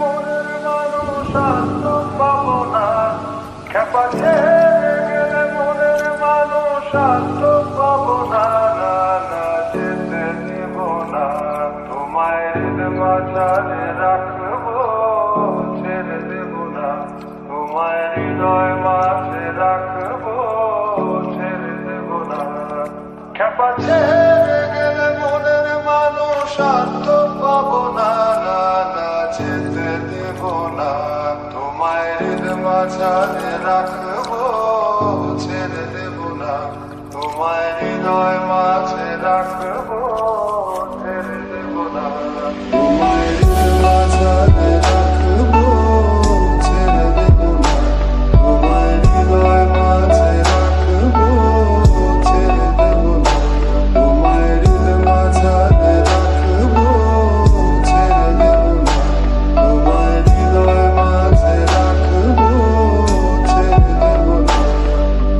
মনের মানুষ আর তো পাবো না, খেপা ছেড়ে গেলে মনের মানুষ আর তো পাবো না, না না যেতে দেব না, তোমায় হৃদ মাঝারে রাখবো, ছেড়ে দেব না, তোমায় হৃদয় মাঝে রাখবো, ছেড়ে দেব না, খেপা ছেড়ে গেলে মনের মানুষ আর তো পাবো না, না না যেতে দেব না, তোমায় হৃদ মাঝারে রাখবো, ছেড়ে দেব না, তোমায় হৃদয় মাঝে রাখবো, ছেড়ে দেব না, তোমায় হৃদ মাঝারে রাখবো, ছেড়ে দেব না, তোমায় হৃদয় মাঝে রাখবো, ছেড়ে দেব না, তোমায় হৃদ মাঝারে রাখবো, ছেড়ে দেব না, তোমায় হৃদয় মাঝে রাখবো, ছেড়ে দেব না,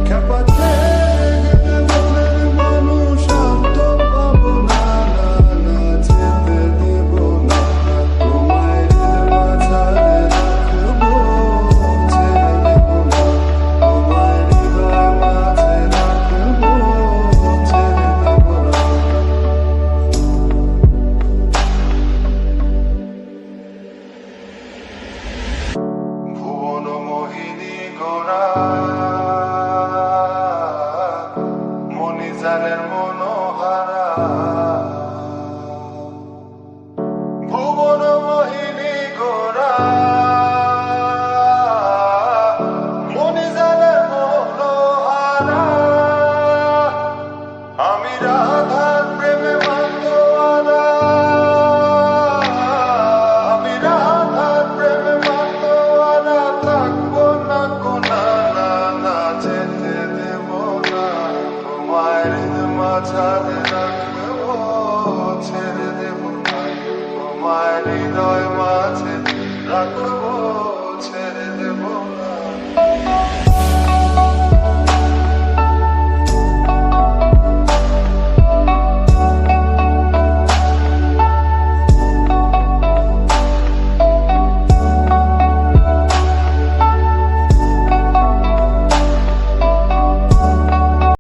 খেপা ছেড়ে গেলে মনের মানুষ আর তো পাবো না, না না যেতে দেব না, তোমায় হৃদ মাঝারে রাখবো, ছেড়ে দেব না, তোমায় হৃদয় মাঝে রাখবো, ছেড়ে দেব না। ভুবন মোহিনী গোরা মণিজানের মনোহারা, ভুবন মোহিনী গোরা মণিজানের মনোহারা, আমি রাধার প্রেমে মাতোয়ারা, আমি রাধার প্রেমে মাতোয়ারা, থাকবো না কোনা, না না যেতে দেব না, তোমায় হৃদ মাঝারে রাখবো, ছেড়ে দেব না, তোমায় হৃদয় মাঝে রাখবো।